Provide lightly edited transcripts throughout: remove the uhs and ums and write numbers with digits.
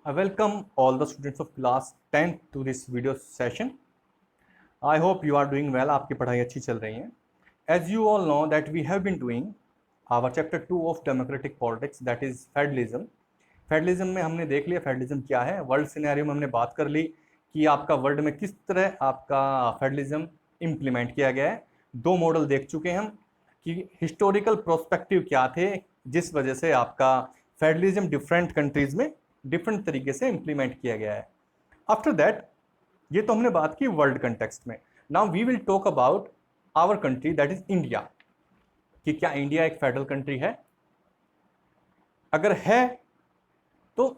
I welcome all the students of class 10th to this video session. I hope you are doing well. आपकी पढ़ाई अच्छी चल रही है. As you all know that we have been doing our chapter 2 of democratic politics, that is federalism. Federalism में हमने देख लिया फेडरलिज्म क्या है. वर्ल्ड सिनेरियो में हमने बात कर ली कि आपका वर्ल्ड में किस तरह आपका फेडरलिज्म इम्प्लीमेंट किया गया है. दो मॉडल देख चुके हैं हम कि हिस्टोरिकल प्रोस्पेक्टिव क्या थे जिस वजह से आपका फेडरलिज्म डिफरेंट कंट्रीज में डिफरेंट तरीके से इम्प्लीमेंट किया गया है. आफ्टर दैट ये तो हमने बात की वर्ल्ड कंटेक्स्ट में. Now we will talk about our country that is India, कि क्या इंडिया एक फेडरल कंट्री है, अगर है तो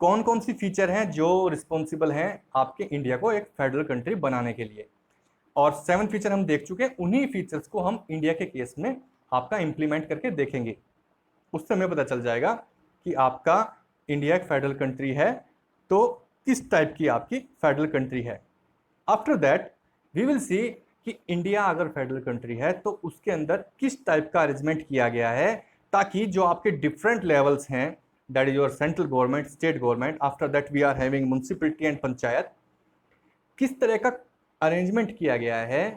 कौन कौन सी फीचर हैं जो रिस्पॉन्सिबल हैं आपके इंडिया को एक फेडरल कंट्री बनाने के लिए. और 7 फीचर हम देख चुके हैं, उन्हीं फीचर्स को हम इंडिया के केस में आपका इंप्लीमेंट करके देखेंगे. उससे हमें पता चल जाएगा कि आपका इंडिया एक फेडरल कंट्री है तो किस टाइप की आपकी फेडरल कंट्री है. After that we will see कि इंडिया अगर फेडरल कंट्री है तो उसके अंदर किस टाइप का अरेंजमेंट किया गया है, ताकि जो आपके डिफरेंट लेवल्स हैं, that is your central government, state government, after that we are having municipality and panchayat, किस तरह का अरेंजमेंट किया गया है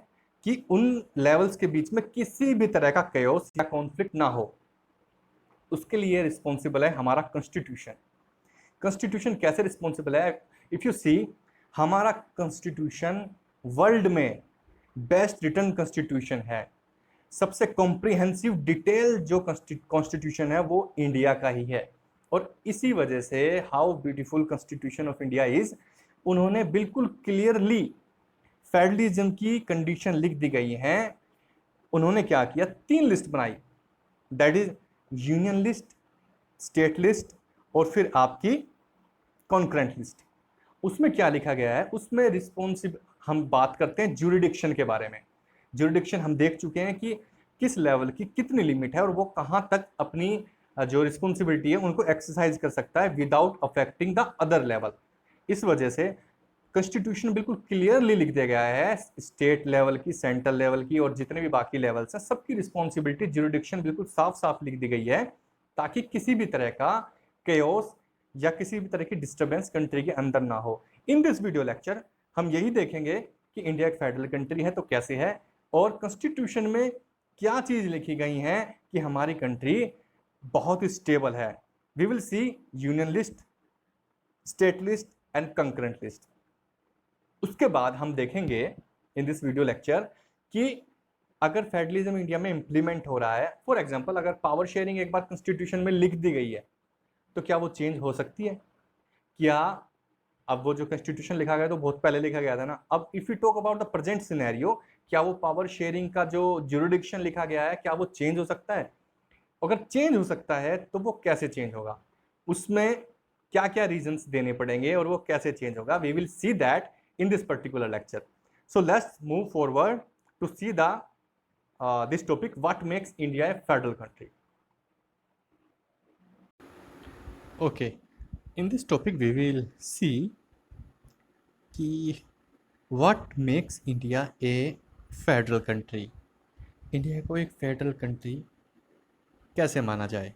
कि उन लेवल्स के बीच में किसी भी तरह का केओस या कॉन्फ्लिक्ट ना हो. उसके लिए रिस्पॉन्सिबल है हमारा कॉन्स्टिट्यूशन. कॉन्स्टिट्यूशन कैसे रिस्पॉन्सिबल है? इफ यू सी, हमारा कॉन्स्टिट्यूशन वर्ल्ड में बेस्ट रिटन कॉन्स्टिट्यूशन है. सबसे कॉम्प्रिहेंसिव डिटेल जो कॉन्स्टिट्यूशन है वो इंडिया का ही है. और इसी वजह से how beautiful constitution of India is, उन्होंने बिल्कुल क्लियरली फेडरलिज्म की कंडीशन लिख दी गई हैं. उन्होंने क्या किया, 3 लिस्ट बनाई, that is union list, state list और फिर आपकी कॉन्करेंट लिस्ट. उसमें क्या लिखा गया है, उसमें रिस्पॉन्सिब हम बात करते हैं ज्यूरिडिक्शन के बारे में. ज्यूरिडिक्शन हम देख चुके हैं कि किस लेवल की कितनी लिमिट है और वो कहाँ तक अपनी जो रिस्पॉन्सिबिलिटी है उनको एक्सरसाइज कर सकता है without affecting the other level. इस वजह से कॉन्स्टिट्यूशन बिल्कुल क्लियरली लिख दिया गया है स्टेट लेवल की, सेंट्रल लेवल की और जितने भी बाकी लेवल्स हैं सबकी रिस्पॉन्सिबिलिटी, ज्यूरिडिक्शन बिल्कुल साफ साफ लिख दी गई है, ताकि किसी भी तरह का केओस या किसी भी तरह की डिस्टर्बेंस कंट्री के अंदर ना हो. इन दिस वीडियो लेक्चर हम यही देखेंगे कि इंडिया एक फेडरल कंट्री है तो कैसे है, और कॉन्स्टिट्यूशन में क्या चीज लिखी गई है कि हमारी कंट्री बहुत ही स्टेबल है. We will see union list, state list and concurrent list. उसके बाद हम देखेंगे इन दिस वीडियो लेक्चर कि अगर फेडरलिज्म इंडिया में इंप्लीमेंट हो रहा है, फॉर एग्जांपल अगर पावर शेयरिंग एक बार कॉन्स्टिट्यूशन में लिख दी गई है तो क्या वो चेंज हो सकती है? क्या अब वो जो कॉन्स्टिट्यूशन लिखा गया तो बहुत पहले लिखा गया था ना, अब if you talk about the present scenario, क्या वो पावर शेयरिंग का जो ज्यूरिडिक्शन लिखा गया है क्या वो चेंज हो सकता है? अगर चेंज हो सकता है तो वो कैसे चेंज होगा, उसमें क्या क्या रीजंस देने पड़ेंगे और वो कैसे चेंज होगा, we will see that in this particular lecture. So let's move forward to see the this topic, what makes India a federal country. Okay, in this topic we will see कि what makes India a federal country. India को एक federal country कैसे माना जाए.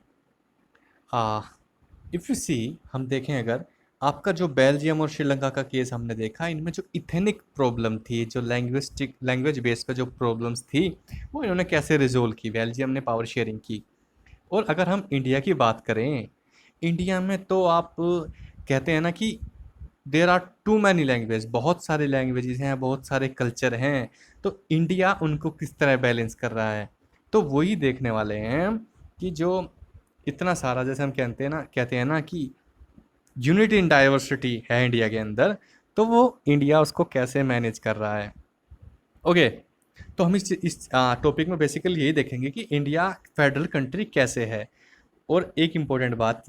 If you see, हम देखें अगर आपका जो बेल्जियम और श्रीलंका का केस हमने देखा, इनमें जो इथेनिक प्रॉब्लम थी, जो लैंग्वेज बेस पर जो प्रॉब्लम्स थी, वो इन्होंने कैसे रिजोल्व की. बेल्जियम ने पावर शेयरिंग की. और अगर हम इंडिया की बात करें, इंडिया में तो आप कहते हैं ना कि there are too many language, बहुत सारे लैंग्वेजेस हैं, बहुत सारे कल्चर हैं, तो इंडिया उनको किस तरह बैलेंस कर रहा है. तो वही देखने वाले हैं कि जो इतना सारा, जैसे हम कहते हैं ना कि यूनिटी इन डाइवर्सिटी है इंडिया के अंदर, तो वो इंडिया उसको कैसे मैनेज कर रहा है. ओके, तो हम इस टॉपिक में बेसिकली यही देखेंगे कि इंडिया फेडरल कंट्री कैसे है. और एक इम्पोर्टेंट बात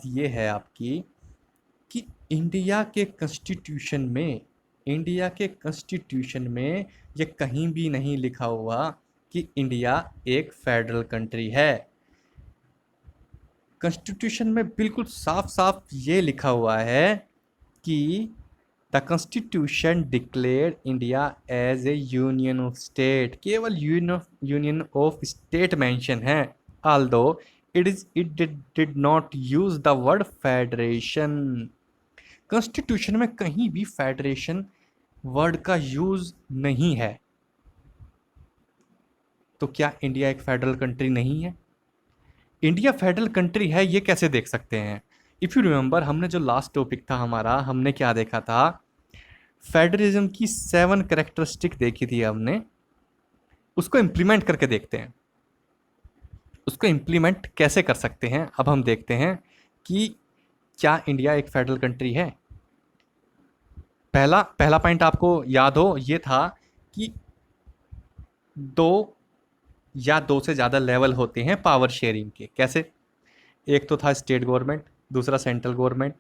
ये है आपकी कि इंडिया के कॉन्स्टिट्यूशन में ये कहीं भी नहीं लिखा हुआ कि इंडिया एक फेडरल कंट्री है. कॉन्स्टिट्यूशन में बिल्कुल साफ साफ ये लिखा हुआ है कि the constitution declared India as a union of state. केवल यूनियन ऑफ स्टेट मेंशन है, although it did not use the word federation. Constitution में कहीं भी फेडरेशन वर्ड का यूज नहीं है। तो क्या इंडिया एक फेडरल कंट्री नहीं है? इंडिया फेडरल कंट्री है, ये कैसे देख सकते हैं? इफ यू रिमेंबर, हमने जो लास्ट टॉपिक था हमारा, हमने क्या देखा था? फेडरलिज्म की 7 कैरेक्टरिस्टिक देखी थी हमने। उसको इम्प्लीमेंट करके देखते हैं, उसको इम्प्लीमेंट कैसे कर सकते हैं। अब हम देखते हैं कि क्या इंडिया एक फेडरल कंट्री है। पहला पॉइंट आपको याद हो, ये था कि दो से ज़्यादा लेवल होते हैं पावर शेयरिंग के। कैसे? एक तो था स्टेट गवर्नमेंट, दूसरा सेंट्रल गवर्नमेंट।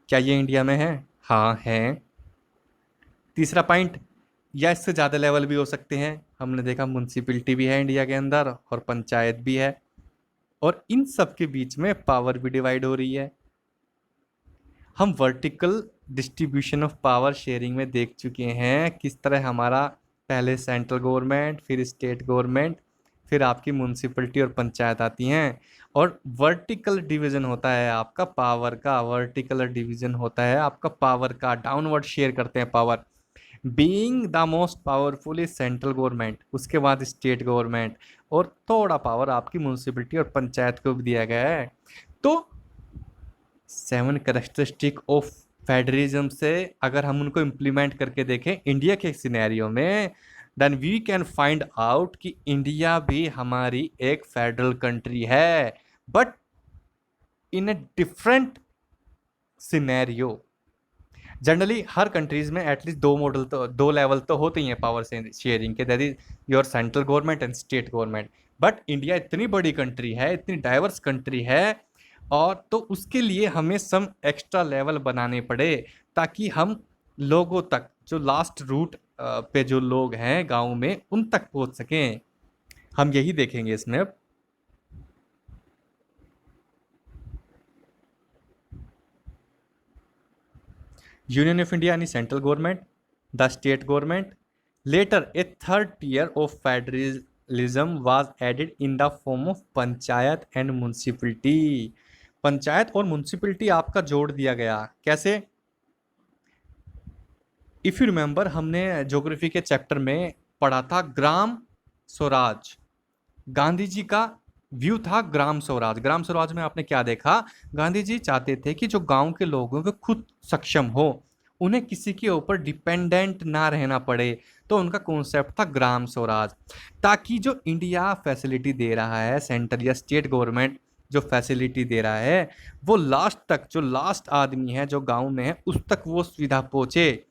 क्या ये इंडिया में है? हाँ है। तीसरा पॉइंट, या इससे ज़्यादा लेवल भी हो सकते हैं। हमने देखा म्यूनसिपैलिटी भी है इंडिया के अंदर और पंचायत भी है, और इन सब के बीच में पावर भी डिवाइड हो रही है। हम vertical distribution of power sharing में देख चुके हैं किस तरह हमारा पहले सेंट्रल गवर्नमेंट, फिर स्टेट गवर्नमेंट, फिर आपकी म्यूनसिपैलिटी और पंचायत आती हैं, और वर्टिकल डिवीजन होता है आपका पावर का। वर्टिकल डिवीजन होता है आपका पावर का, डाउनवर्ड शेयर करते हैं power. Being the most powerful is central government, उसके बाद स्टेट गवर्नमेंट, और थोड़ा पावर आपकी म्यूनसिपैलिटी और पंचायत को भी दिया गया है। तो 7 कैरेक्टरिस्टिक ऑफ फेडरलिज्म से अगर हम उनको इम्प्लीमेंट करके देखें इंडिया के सिनेरियो में, then we can find out कि इंडिया भी हमारी एक फेडरल कंट्री है, but in a different scenario. Generally हर कंट्रीज में एटलीस्ट 2 लेवल तो होते ही हैं पावर शेयरिंग के, that is your central government and state government. But India इतनी बड़ी कंट्री है, इतनी डाइवर्स कंट्री है, और तो उसके लिए हमें सम एक्स्ट्रा लेवल बनाने पड़े, ताकि हम लोगों तक, जो लास्ट रूट पे जो लोग हैं गांव में, उन तक पहुंच सकें। हम यही देखेंगे इसमें। यूनियन ऑफ इंडिया यानी central government, the state government. Later a third tier of federalism was added in the form of panchayat and municipality. Panchayat और म्यूनसिपैलिटी आपका जोड़ दिया गया। कैसे? इफ यू रिमेंबर, हमने ज्योग्राफी के चैप्टर में पढ़ा था ग्राम स्वराज। गांधी जी का व्यू था ग्राम स्वराज। ग्राम स्वराज में आपने क्या देखा? गांधी जी चाहते थे कि जो गांव के लोग हैं वो खुद सक्षम हो, उन्हें किसी के ऊपर डिपेंडेंट ना रहना पड़े। तो उनका कॉन्सेप्ट था ग्राम स्वराज, ताकि जो इंडिया फैसिलिटी दे रहा है, सेंटर या स्टेट गवर्नमेंट जो फैसिलिटी दे रहा है, वो लास्ट तक, जो लास्ट आदमी है जो गांव में है, उस तक वो सुविधा पहुंचे।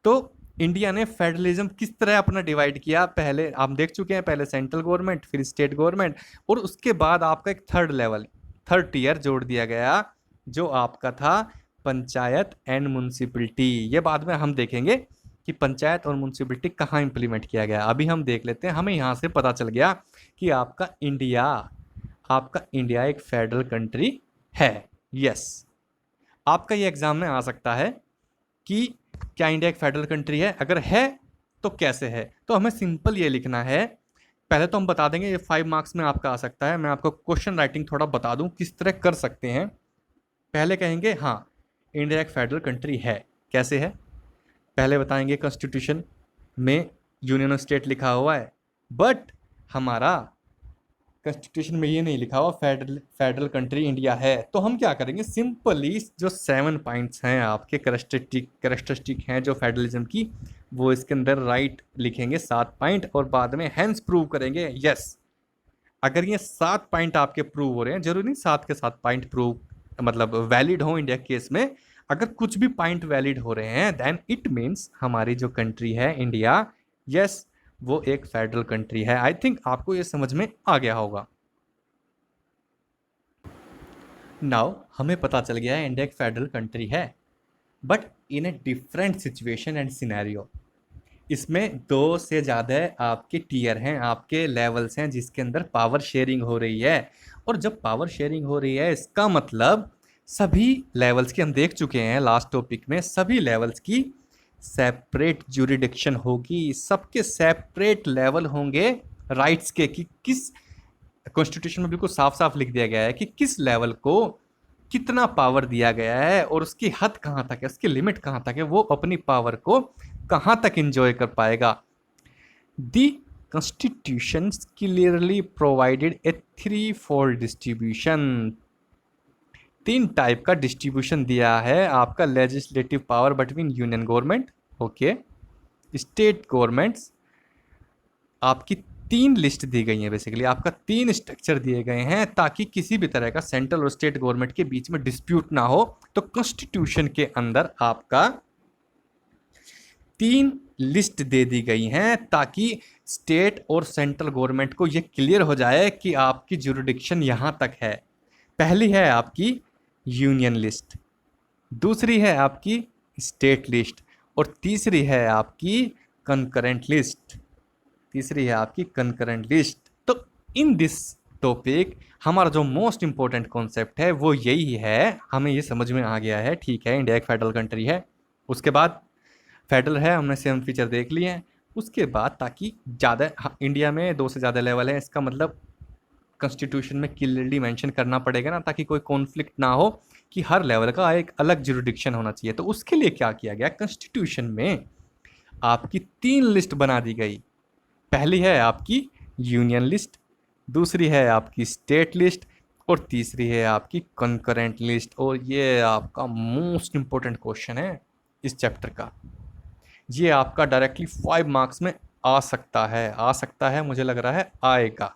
तो इंडिया ने फेडरलिज्म किस तरह अपना डिवाइड किया, पहले हम देख चुके हैं। पहले सेंट्रल गवर्नमेंट, फिर स्टेट गवर्नमेंट, और उसके बाद आपका एक थर्ड टियर जोड़ दिया गया, जो आपका था पंचायत एंड म्यूनसिपैलिटी। ये बाद में हम देखेंगे कि पंचायत और म्यूनसिपैलिटी कहाँ इंप्लीमेंट किया गया। अभी हम देख लेते हैं। हमें यहाँ से पता चल गया कि आपका इंडिया एक फेडरल कंट्री है। यस, आपका ये एग्जाम में आ सकता है कि क्या इंडिया एक फेडरल कंट्री है? अगर है तो कैसे है? तो हमें सिंपल ये लिखना है। पहले तो हम बता देंगे, ये 5 मार्क्स में आपका आ सकता है। मैं आपको क्वेश्चन राइटिंग थोड़ा बता दूं किस तरह कर सकते हैं। पहले कहेंगे हाँ, इंडिया एक फेडरल कंट्री है। कैसे है? पहले बताएंगे कॉन्स्टिट्यूशन में यूनियन ऑफ स्टेट लिखा हुआ है, बट हमारा कॉन्स्टिट्यूशन में ये नहीं लिखा हुआ फेडरल कंट्री इंडिया है। तो हम क्या करेंगे, सिंपली जो 7 पॉइंट्स हैं आपके कैरेक्टरिस्टिक हैं जो फेडरलिज्म की, वो इसके अंदर राइट लिखेंगे 7 पॉइंट, और बाद में हैंस प्रूव करेंगे। यस, अगर ये 7 पॉइंट आपके प्रूव हो रहे हैं, जरूरी नहीं 7 के 7 पॉइंट प्रूव मतलब वैलिड हो इंडिया केस में। अगर कुछ भी पॉइंट वैलिड हो रहे हैं, देन इट मीन्स हमारी जो कंट्री है इंडिया, यस, वो एक फेडरल कंट्री है। आई थिंक आपको ये समझ में आ गया होगा। नाउ हमें पता चल गया है इंडिया एक फेडरल कंट्री है, but in a different situation and scenario. इसमें 2 से ज़्यादा आपके टियर हैं, आपके लेवल्स हैं, जिसके अंदर पावर शेयरिंग हो रही है। और जब पावर शेयरिंग हो रही है, इसका मतलब सभी लेवल्स की, हम देख चुके हैं लास्ट टॉपिक में, सभी लेवल्स की सेपरेट ज्यूरिडिक्शन होगी। सबके सेपरेट लेवल होंगे राइट्स के, कि किस कॉन्स्टिट्यूशन में बिल्कुल साफ साफ लिख दिया गया है कि किस लेवल को कितना पावर दिया गया है और उसकी हद कहाँ तक है, उसकी लिमिट कहाँ तक है, वो अपनी पावर को कहाँ तक एंजॉय कर पाएगा। दी कॉन्स्टिट्यूशन क्लियरली प्रोवाइडेड ए थ्री फोल्ड डिस्ट्रीब्यूशन, 3 टाइप का डिस्ट्रीब्यूशन दिया है आपका legislative power between union government, okay, state governments. आपकी 3 लिस्ट दी गई है, बेसिकली आपका 3 स्ट्रक्चर दिए गए हैं ताकि किसी भी तरह का सेंट्रल और स्टेट गवर्नमेंट के बीच में डिस्प्यूट ना हो। तो कॉन्स्टिट्यूशन के अंदर आपका 3 लिस्ट दे दी गई हैं ताकि स्टेट और सेंट्रल गवर्नमेंट को यह क्लियर हो जाए कि आपकी जुरिडिक्शन यहां तक है। पहली है आपकी यूनियन लिस्ट, दूसरी है आपकी स्टेट लिस्ट और तीसरी है आपकी कंकरेंट लिस्ट, तीसरी है आपकी कंकरेंट लिस्ट। तो इन दिस टॉपिक हमारा जो मोस्ट इंपॉर्टेंट कॉन्सेप्ट है वो यही है, हमें ये समझ में आ गया है, ठीक है, इंडिया एक फेडरल कंट्री है, उसके बाद फेडरल है, हमने सेम फीचर देख लिए हैं। उसके बाद ताकि ज़्यादा इंडिया में 2 से ज़्यादा लेवल है, इसका मतलब कॉन्स्टिट्यूशन में क्लियरली मेंशन करना पड़ेगा ना, ताकि कोई कॉन्फ्लिक्ट ना हो कि हर लेवल का एक अलग जुरिडिक्शन होना चाहिए। तो उसके लिए क्या किया गया, कॉन्स्टिट्यूशन में आपकी 3 लिस्ट बना दी गई। पहली है आपकी यूनियन लिस्ट, दूसरी है आपकी स्टेट लिस्ट और तीसरी है आपकी कंकरेंट लिस्ट। और ये आपका मोस्ट इंपॉर्टेंट क्वेश्चन है इस चैप्टर का, ये आपका डायरेक्टली 5 मार्क्स में आ सकता है, मुझे लग रहा है आएगा।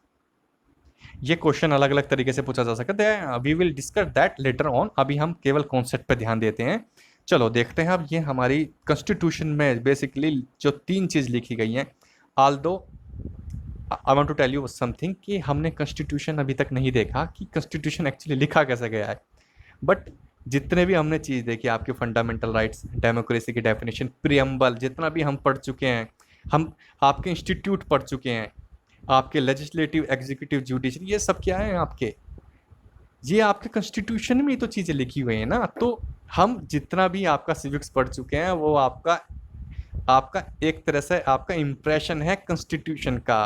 ये क्वेश्चन अलग अलग तरीके से पूछा जा सकता है, we will discuss that later on, अभी हम केवल कॉन्सेप्ट पे ध्यान देते हैं। चलो देखते हैं अब ये हमारी कॉन्स्टिट्यूशन में बेसिकली जो 3 चीज़ लिखी गई हैं। Although I want to tell you something कि हमने कॉन्स्टिट्यूशन अभी तक नहीं देखा कि कॉन्स्टिट्यूशन एक्चुअली लिखा कैसे गया है, बट जितने भी हमने चीज़ देखी, आपके फंडामेंटल राइट्स, डेमोक्रेसी की डेफिनेशन, प्रियम्बल, जितना भी हम पढ़ चुके हैं, हम आपके इंस्टीट्यूट पढ़ चुके हैं, आपके लेजिस्लेटिव, एग्जीक्यूटिव, जुडिशरी, ये सब क्या है आपके, ये आपके कॉन्स्टिट्यूशन में ही तो चीज़ें लिखी हुई हैं ना। तो हम जितना भी आपका सिविक्स पढ़ चुके हैं वो आपका एक तरह से आपका इम्प्रेशन है कॉन्स्टिट्यूशन का।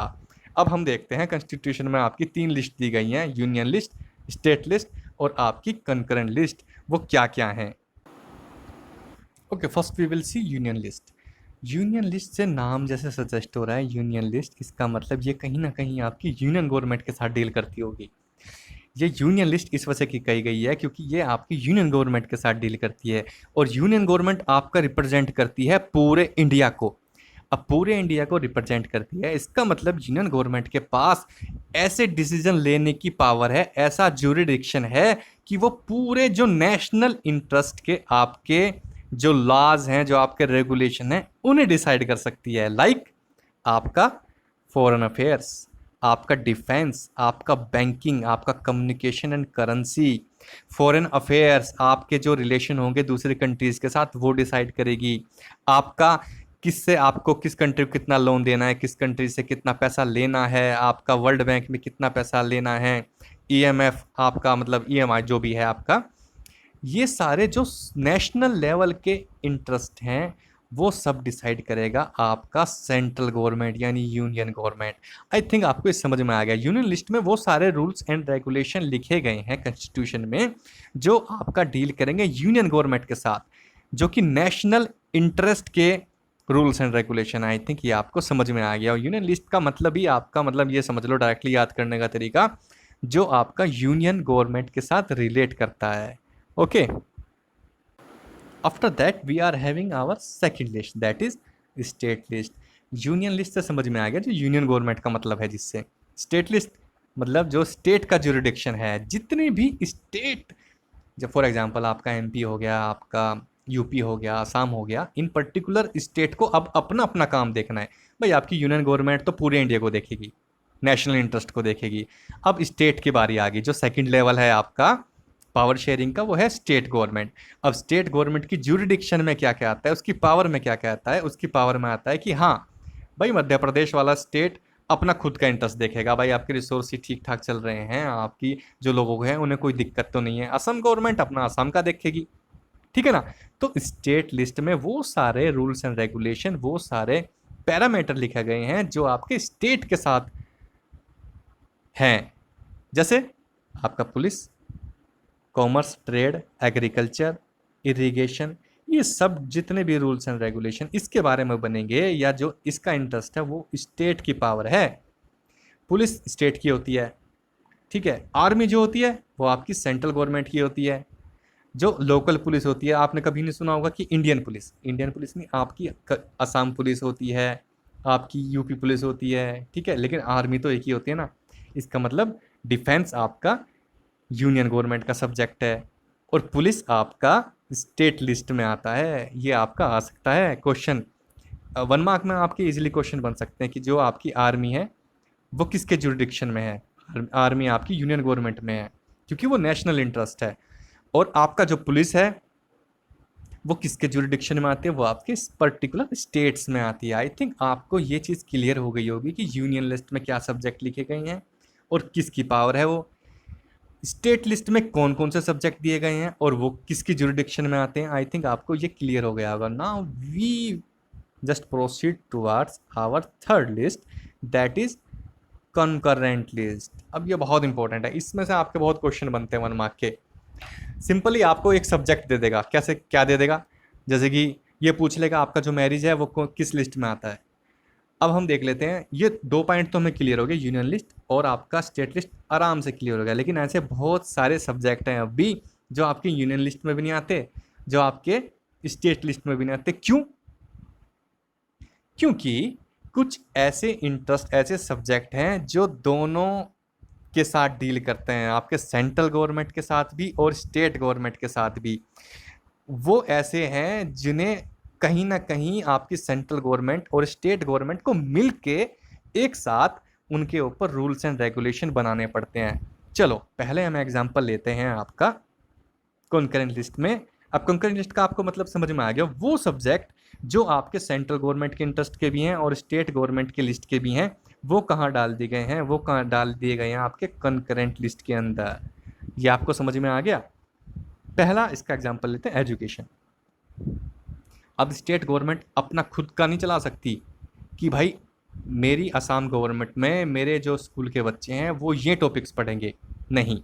अब हम देखते हैं कॉन्स्टिट्यूशन में आपकी 3 लिस्ट दी गई हैं, यूनियन लिस्ट, स्टेट लिस्ट और आपकी कंकरेंट लिस्ट, वो क्या क्या हैं। Okay, first we will see union list. Union list से नाम जैसे सजेस्ट हो रहा है यूनियन लिस्ट, इसका मतलब ये कहीं ना कहीं आपकी यूनियन गवर्नमेंट के साथ डील करती होगी। ये यूनियन लिस्ट इस वजह की कही गई है क्योंकि ये आपकी यूनियन गवर्नमेंट के साथ डील करती है और यूनियन गवर्नमेंट आपका रिप्रेजेंट करती है पूरे इंडिया को। अब पूरे इंडिया को रिप्रेजेंट करती है, इसका मतलब यूनियन गवर्नमेंट के पास ऐसे डिसीजन लेने की पावर है, ऐसा ज्यूरिडिक्शन है कि वो पूरे जो नेशनल इंटरेस्ट के आपके जो लॉज हैं, जो आपके रेगुलेशन हैं, उन्हें डिसाइड कर सकती है। लाइक आपका फॉरेन अफेयर्स, आपका डिफेंस, आपका बैंकिंग, आपका communication and currency. Foreign affairs आपके जो रिलेशन होंगे दूसरी कंट्रीज़ के साथ वो डिसाइड करेगी। आपका किससे, आपको किस कंट्री को कितना लोन देना है, किस कंट्री से कितना पैसा लेना है, आपका वर्ल्ड बैंक में कितना पैसा लेना है, ईएमएफ आपका मतलब ईएमआई जो भी है आपका, ये सारे जो नेशनल लेवल के इंटरेस्ट हैं वो सब डिसाइड करेगा आपका सेंट्रल गवर्नमेंट यानी यूनियन गवर्नमेंट। आई थिंक आपको इस समझ में आ गया। यूनियन लिस्ट में वो सारे रूल्स एंड रेगुलेशन लिखे गए हैं कॉन्स्टिट्यूशन में जो आपका डील करेंगे यूनियन गवर्नमेंट के साथ, जो कि नेशनल इंटरेस्ट के rules and regulation. I think ये आपको समझ में आ गया। और यूनियन लिस्ट का मतलब ही आपका मतलब ये समझ लो, डायरेक्टली याद करने का तरीका, जो आपका यूनियन गवर्नमेंट के साथ रिलेट करता है। Okay, after that we are having our second list, that is state list. Union list से समझ में आ गया जो यूनियन गवर्नमेंट का मतलब है, जिससे स्टेट लिस्ट मतलब जो स्टेट का जुरिडिक्शन है, जितने भी स्टेट, जब फॉर एग्जांपल आपका एमपी हो गया, आपका यूपी हो गया, आसाम हो गया, इन पर्टिकुलर स्टेट को अब अपना अपना काम देखना है। भाई आपकी यूनियन गवर्नमेंट तो पूरे इंडिया को देखेगी, नेशनल इंटरेस्ट को देखेगी। अब स्टेट की बारी आ गई, जो सेकंड लेवल है आपका पावर शेयरिंग का, वो है स्टेट गवर्नमेंट। अब स्टेट गवर्नमेंट की ज्यूरिडिक्शन में क्या क्या आता है, उसकी पावर में क्या क्या आता है, उसकी पावर में आता है कि हाँ भाई मध्य प्रदेश वाला स्टेट अपना खुद का इंटरेस्ट देखेगा, भाई आपके रिसोर्स ठीक ठाक चल रहे हैं, आपकी जो लोग हैं उन्हें कोई दिक्कत तो नहीं है। असम गवर्नमेंट अपना असम का देखेगी, ठीक है ना। तो स्टेट लिस्ट में वो सारे रूल्स एंड रेगुलेशन, वो सारे पैरामीटर लिखे गए हैं जो आपके स्टेट के साथ हैं। जैसे आपका police, commerce, trade, agriculture, irrigation, ये सब जितने भी रूल्स एंड रेगुलेशन इसके बारे में बनेंगे या जो इसका इंटरेस्ट है वो स्टेट की पावर है। पुलिस स्टेट की होती है, ठीक है। आर्मी जो होती है वो आपकी सेंट्रल गवर्नमेंट की होती है। जो लोकल पुलिस होती है, आपने कभी नहीं सुना होगा कि इंडियन पुलिस, इंडियन पुलिस नहीं, आपकी असम पुलिस होती है, आपकी यूपी पुलिस होती है, ठीक है। लेकिन आर्मी तो एक ही होती है ना। इसका मतलब डिफेंस आपका यूनियन गवर्नमेंट का सब्जेक्ट है और पुलिस आपका स्टेट लिस्ट में आता है। ये आपका आ सकता है क्वेश्चन 1 मार्क में, आपके इजीली क्वेश्चन बन सकते हैं कि जो आपकी आर्मी है वो किसके जुरिडिक्शन में है। आर्मी आपकी यूनियन गवर्नमेंट में है क्योंकि वो नेशनल इंटरेस्ट है। और आपका जो पुलिस है वो किसके जुरिडिक्शन में आती है, वो आपके पर्टिकुलर स्टेट्स में आती है। आई थिंक आपको ये चीज़ क्लियर हो गई होगी कि यूनियन लिस्ट में क्या सब्जेक्ट लिखे गए हैं और किसकी पावर है वो, स्टेट लिस्ट में कौन कौन से सब्जेक्ट दिए गए हैं और वो किसकी जुरिडिक्शन में आते हैं। आई थिंक आपको ये क्लियर हो गया होगा। Now we just proceed towards our third list, that is concurrent list. अब ये बहुत इंपॉर्टेंट है, इसमें से आपके बहुत क्वेश्चन बनते हैं 1 मार्क के। सिंपली आपको एक सब्जेक्ट दे देगा, कैसे क्या दे देगा, जैसे कि ये पूछ लेगा आपका जो मैरिज है वो किस लिस्ट में आता है। अब हम देख लेते हैं, ये 2 पॉइंट तो हमें क्लियर हो गए, यूनियन लिस्ट और आपका स्टेट लिस्ट आराम से क्लियर हो गया। लेकिन ऐसे बहुत सारे सब्जेक्ट हैं अभी जो आपके यूनियन लिस्ट में भी नहीं आते, जो आपके स्टेट लिस्ट में भी नहीं आते। क्यों? क्योंकि कुछ ऐसे इंटरेस्ट, ऐसे सब्जेक्ट हैं जो दोनों के साथ डील करते हैं, आपके सेंट्रल गवर्नमेंट के साथ भी और स्टेट गवर्नमेंट के साथ भी। वो ऐसे हैं जिन्हें कहीं ना कहीं आपकी सेंट्रल गवर्नमेंट और स्टेट गवर्नमेंट को मिलके एक साथ उनके ऊपर रूल्स एंड रेगुलेशन बनाने पड़ते हैं। चलो पहले हम एग्जांपल लेते हैं आपका कॉन्करेंट लिस्ट में। अब कॉन्करेंट लिस्ट का आपको मतलब समझ में आ गया, वो सब्जेक्ट जो आपके सेंट्रल गवर्नमेंट के इंटरेस्ट के भी हैं और स्टेट गवर्नमेंट के लिस्ट के भी हैं, वो कहाँ डाल दिए गए हैं, वो कहाँ डाल दिए गए हैं आपके कॉन्करेंट लिस्ट के अंदर। ये आपको समझ में आ गया। पहला इसका एग्जांपल लेते हैं, एजुकेशन। अब स्टेट गवर्नमेंट अपना खुद का नहीं चला सकती कि भाई मेरी असम गवर्नमेंट में मेरे जो स्कूल के बच्चे हैं वो ये टॉपिक्स पढ़ेंगे, नहीं।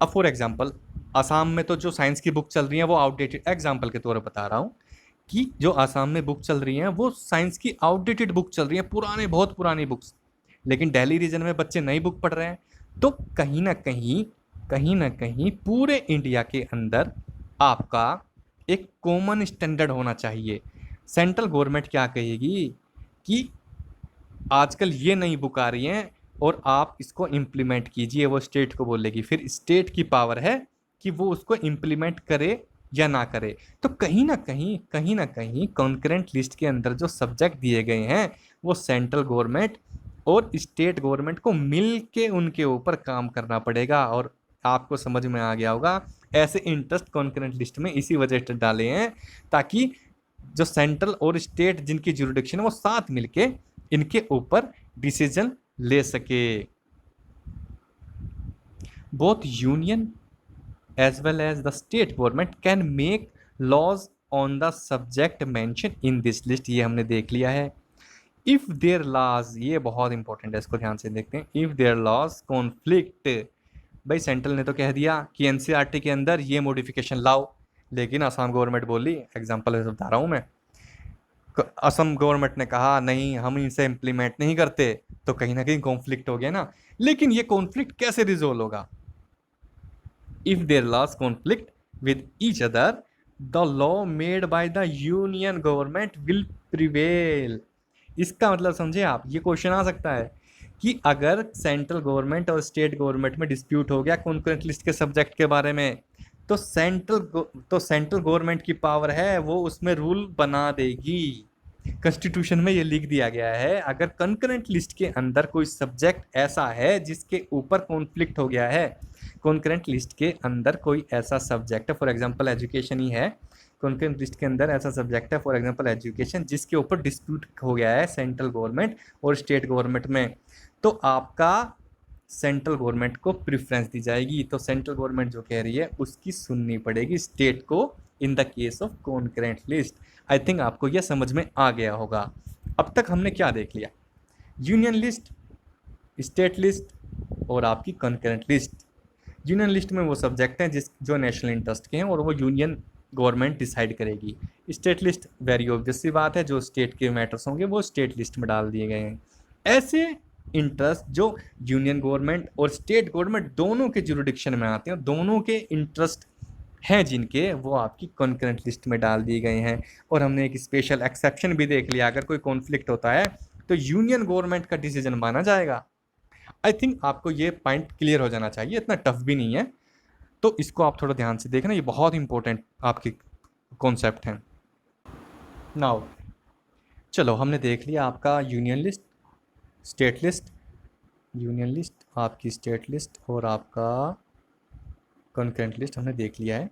अब फॉर एग्जांपल असम में तो जो साइंस की बुक चल रही है वो आउटडेटेड, एग्जांपल के तौर पर बता रहा हूँ कि जो असम में बुक चल रही हैं वो साइंस की आउटडेटेड बुक चल रही है, पुराने, बहुत पुरानी बुक्स। लेकिन दिल्ली रीजन में बच्चे नई बुक पढ़ रहे हैं। तो कहीं ना कहीं पूरे इंडिया के अंदर आपका एक कॉमन स्टैंडर्ड होना चाहिए। सेंट्रल गवर्नमेंट क्या कहेगी कि आजकल ये नई बुक आ रही हैं और आप इसको इम्प्लीमेंट कीजिए, वो स्टेट को बोलेगी। फिर स्टेट की पावर है कि वो उसको इम्प्लीमेंट करे या ना करे। तो कहीं ना कहीं कॉन्करेंट लिस्ट के अंदर जो सब्जेक्ट दिए गए हैं वो सेंट्रल गवर्नमेंट और स्टेट गवर्नमेंट को मिल के उनके ऊपर काम करना पड़ेगा। और आपको समझ में आ गया होगा, ऐसे इंटरेस्ट कॉन्करेंट लिस्ट में इसी वजह से डाले हैं ताकि जो सेंट्रल और स्टेट जिनकी जुरिडिक्शन है वो साथ मिलके इनके ऊपर डिसीजन ले सके। Both union as well as the state government can make laws on the subject mentioned in this list। ये हमने देख लिया है। if their laws, ये बहुत इंपॉर्टेंट है, इसको ध्यान से देखते हैं। if their laws conflict, भाई सेंट्रल ने तो कह दिया कि एनसीईआरटी के अंदर ये मॉडिफिकेशन लाओ, लेकिन असम गवर्नमेंट बोली, एग्जांपल बता रहा हूँ मैं, असम गवर्नमेंट ने कहा नहीं हम इसे इम्प्लीमेंट नहीं करते, तो कहीं ना कहीं कॉन्फ्लिक्ट हो गया ना। लेकिन ये कॉन्फ्लिक्ट कैसे रिजोल्व होगा? if their laws conflict with each other, the law made by the union government will prevail। इसका मतलब समझे आप, ये क्वेश्चन आ सकता है कि अगर सेंट्रल गवर्नमेंट और स्टेट गवर्नमेंट में डिस्प्यूट हो गया कॉन्करेंट लिस्ट के सब्जेक्ट के बारे में, तो सेंट्रल गवर्नमेंट की पावर है, वो उसमें रूल बना देगी। कॉन्स्टिट्यूशन में ये लिख दिया गया है, अगर कॉन्करेंट लिस्ट के अंदर कोई सब्जेक्ट ऐसा है जिसके ऊपर कॉन्फ्लिक्ट हो गया है, कॉन्करेंट लिस्ट के अंदर कोई ऐसा सब्जेक्ट है, फॉर एग्जांपल एजुकेशन ही है, कॉन्करेंट लिस्ट के अंदर ऐसा सब्जेक्ट है फॉर एग्जांपल एजुकेशन, जिसके ऊपर डिस्प्यूट हो गया है सेंट्रल गवर्नमेंट और स्टेट गवर्नमेंट में, तो आपका सेंट्रल गवर्नमेंट को प्रेफरेंस दी जाएगी। तो सेंट्रल गवर्नमेंट जो कह रही है उसकी सुननी पड़ेगी स्टेट को in the case of concurrent list. I think आपको यह समझ में आ गया होगा। अब तक हमने क्या देख लिया? यूनियन लिस्ट, स्टेट लिस्ट, और आपकी कॉन्करेंट लिस्ट। यूनियन लिस्ट में वो सब्जेक्ट हैं जो नेशनल इंटरेस्ट के हैं और वो यूनियन गवर्नमेंट डिसाइड करेगी। स्टेट लिस्ट वेरी ऑब्वियस सी बात है, जो स्टेट के मैटर्स होंगे वो स्टेट लिस्ट में डाल दिए गए हैं। ऐसे इंटरेस्ट जो यूनियन गवर्नमेंट और स्टेट गवर्नमेंट दोनों के जुरिडिक्शन में आते हैं, दोनों के इंटरेस्ट हैं जिनके, वो आपकी कॉन्करेंट लिस्ट में डाल दिए गए हैं। और हमने एक स्पेशल एक्सेप्शन भी देख लिया, अगर कोई कॉन्फ्लिक्ट होता है तो यूनियन गवर्नमेंट का डिसीजन माना जाएगा। आई थिंक आपको ये पॉइंट क्लियर हो जाना चाहिए, इतना टफ भी नहीं है, तो इसको आप थोड़ा ध्यान से देखना, ये बहुत इंपॉर्टेंट आपकी कॉन्सेप्ट है। नाउ चलो, हमने देख लिया आपका union list, state list, union list, आपकी स्टेट लिस्ट और आपका कॉन्करेंट लिस्ट हमने देख लिया है।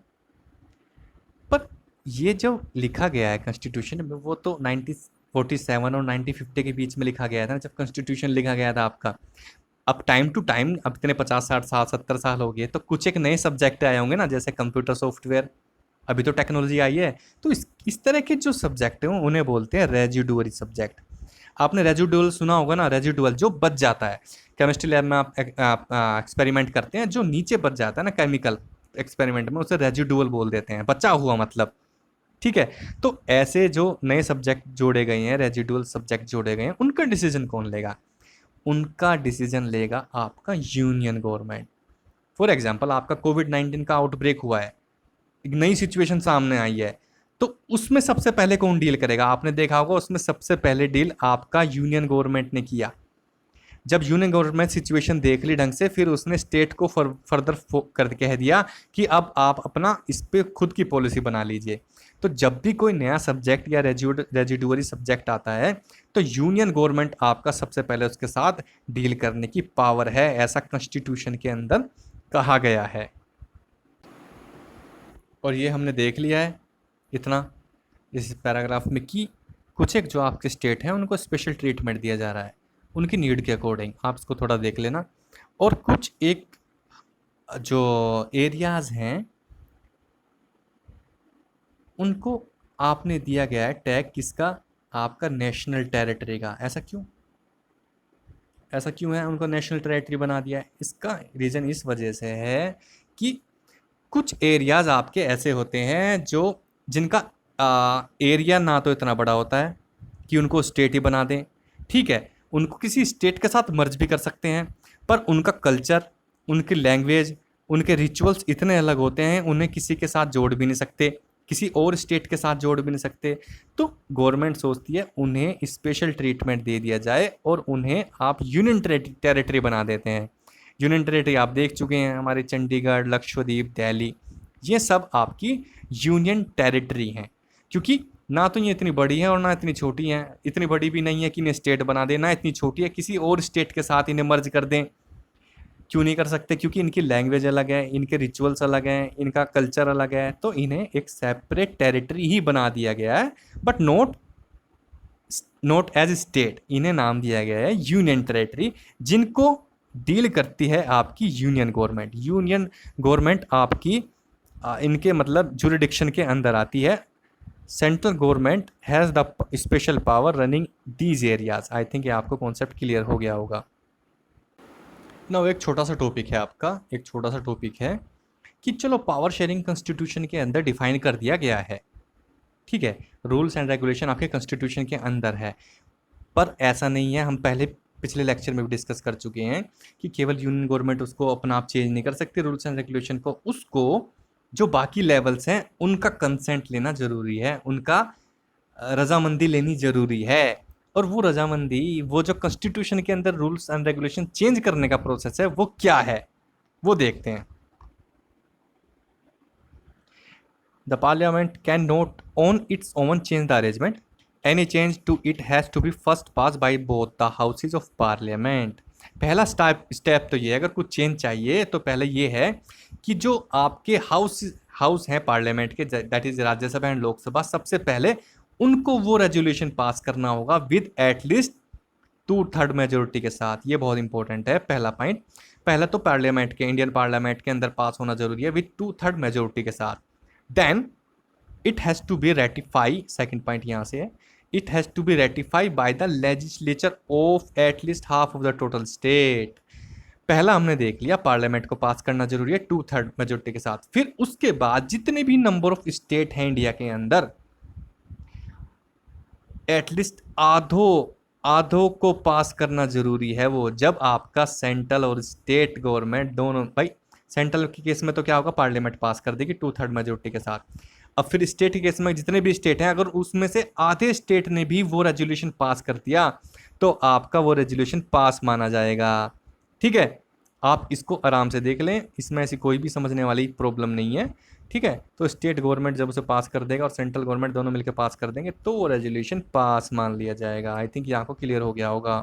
पर ये जो लिखा गया है कॉन्स्टिट्यूशन में, वो तो 1947 और 1950 के बीच में लिखा गया था ना, जब कॉन्स्टिट्यूशन लिखा गया था आपका। अब टाइम टू टाइम, अब इतने 50-60 साल 70 साल हो गए, तो कुछ एक नए सब्जेक्ट आए होंगे ना, जैसे कंप्यूटर सॉफ्टवेयर, अभी तो टेक्नोलॉजी आई है। तो इस तरह के जो सब्जेक्ट हैं उन्हें बोलते हैं रेजिडुअरी सब्जेक्ट। आपने रेजिडुअल सुना होगा ना, रेजिडुअल जो बच जाता है। केमिस्ट्री लैब में आप एक्सपेरिमेंट करते हैं, जो नीचे बच जाता है ना केमिकल एक्सपेरिमेंट में, उसे रेजिडुअल बोल देते हैं, बचा हुआ मतलब। ठीक है, तो ऐसे जो नए सब्जेक्ट जोड़े गए हैं, रेजिडुअल सब्जेक्ट जोड़े गए हैं, उनका डिसीजन कौन लेगा? उनका डिसीजन लेगा आपका यूनियन गवर्नमेंट। फॉर एग्जाम्पल, आपका कोविड-19 का आउटब्रेक हुआ है, एक नई सिचुएशन सामने आई है, तो उसमें सबसे पहले कौन डील करेगा? आपने देखा होगा, उसमें सबसे पहले डील आपका यूनियन गवर्नमेंट ने किया। जब यूनियन गवर्नमेंट सिचुएशन देख ली ढंग से, फिर उसने स्टेट को फर्दर कर कह दिया कि अब आप अपना इस पे खुद की पॉलिसी बना लीजिए। तो जब भी कोई नया सब्जेक्ट या रेजिडुअरी सब्जेक्ट आता है, तो यूनियन गवर्नमेंट आपका सबसे पहले उसके साथ डील करने की पावर है, ऐसा कॉन्स्टिट्यूशन के अंदर कहा गया है। और ये हमने देख लिया है इतना इस पैराग्राफ में कि कुछ एक जो आपके स्टेट हैं उनको स्पेशल ट्रीटमेंट दिया जा रहा है उनकी नीड के अकॉर्डिंग, आप इसको थोड़ा देख लेना। और कुछ एक जो एरियाज़ हैं उनको आपने दिया गया है टैग किसका? आपका नेशनल टेरिटरी का। ऐसा क्यों? ऐसा क्यों है उनको नेशनल टेरिटरी बना दिया है? इसका रीज़न इस वजह से है कि कुछ एरियाज़ आपके ऐसे होते हैं जो जिनका एरिया ना तो इतना बड़ा होता है कि उनको स्टेट ही बना दें, ठीक है, उनको किसी स्टेट के साथ मर्ज भी कर सकते हैं, पर उनका कल्चर, उनकी लैंग्वेज, उनके रिचुअल्स इतने अलग होते हैं, उन्हें किसी के साथ जोड़ भी नहीं सकते, किसी और स्टेट के साथ जोड़ भी नहीं सकते। तो गवर्नमेंट सोचती है उन्हें स्पेशल ट्रीटमेंट दे दिया जाए और उन्हें आप यूनियन टेरिटरी बना देते हैं। यूनियन टेरिटरी आप देख चुके हैं, हमारे चंडीगढ़, लक्षद्वीप, दिल्ली, ये सब आपकी यूनियन टेरिटरी हैं, क्योंकि ना तो ये इतनी बड़ी है और ना इतनी छोटी है। इतनी बड़ी भी नहीं है कि इन्हें स्टेट बना दें, ना इतनी छोटी है किसी और स्टेट के साथ इन्हें मर्ज कर दें। क्यों नहीं कर सकते? क्योंकि इनकी लैंग्वेज अलग है, इनके रिचुअल्स अलग हैं, इनका कल्चर अलग है, तो इन्हें एक सेपरेट टेरिटरी ही बना दिया गया है, बट नॉट एज स्टेट। इन्हें नाम दिया गया है यूनियन टेरिटरी, जिनको डील करती है आपकी यूनियन गवर्नमेंट। यूनियन गवर्नमेंट आपकी इनके मतलब जुरिडिक्शन के अंदर आती है। Central government has the special power running these areas. I think ये आपको कॉन्सेप्ट क्लियर हो गया होगा ना। एक छोटा सा टॉपिक है आपका, एक छोटा सा टॉपिक है कि चलो पावर शेयरिंग कॉन्स्टिट्यूशन के अंदर डिफाइन कर दिया गया है, ठीक है, रूल्स एंड रेगुलेशन आपके कॉन्स्टिट्यूशन के अंदर है, पर ऐसा नहीं है। हम पहले पिछले लेक्चर में भी डिस्कस कर चुके हैं कि केवल यूनियन गवर्नमेंट उसको अपना आप चेंज नहीं कर सकती रूल्स एंड रेगुलेशन को, उसको जो बाकी लेवल्स हैं उनका कंसेंट लेना ज़रूरी है, उनका रजामंदी लेनी ज़रूरी है। और वो रजामंदी, वो जो कॉन्स्टिट्यूशन के अंदर रूल्स एंड रेगुलेशन चेंज करने का प्रोसेस है, वो क्या है वो देखते हैं। The parliament can not on its own change the arrangement, any change to it has to be first pass by both the houses of parliament. पहला स्टेप तो ये है, अगर कुछ चेंज चाहिए तो पहले ये है कि जो आपके हाउस हैं पार्लियामेंट के, that is Rajya Sabha and Lok Sabha, सबसे पहले उनको वो रेजोल्यूशन पास करना होगा विद एटलीस्ट 2/3 मेजोरिटी के साथ। ये बहुत इंपॉर्टेंट है पहला पॉइंट। पहला तो पार्लियामेंट के, इंडियन पार्लियामेंट के अंदर पास होना जरूरी है विद 2/3 मेजोरिटी के साथ। Then it has to be ratify, second point यहाँ से है, it has to be ratified by the legislature of at least half of the total state। पहला हमने देख लिया पार्लियामेंट को पास करना जरूरी है 2/3 मेजोरिटी के साथ। फिर उसके बाद जितने भी नंबर ऑफ स्टेट हैं इंडिया के अंदर, एटलीस्ट आधों को पास करना जरूरी है। वो जब आपका सेंट्रल और स्टेट गवर्नमेंट दोनों, भाई सेंट्रल के केस में तो क्या होगा, पार्लियामेंट पास कर देगी 2/3 मेजोरिटी के साथ। अब फिर स्टेट के केस में जितने भी स्टेट हैं, अगर उसमें से आधे स्टेट ने भी वो रेजोल्यूशन पास कर दिया तो आपका वो रेजोल्यूशन पास माना जाएगा। ठीक है, आप इसको आराम से देख लें, इसमें ऐसी कोई भी समझने वाली प्रॉब्लम नहीं है। ठीक है, तो स्टेट गवर्नमेंट जब उसे पास कर देगा और सेंट्रल गवर्नमेंट दोनों मिलकर पास कर देंगे तो वो रेजोल्यूशन पास मान लिया जाएगा। आई थिंक ये आपको क्लियर हो गया होगा।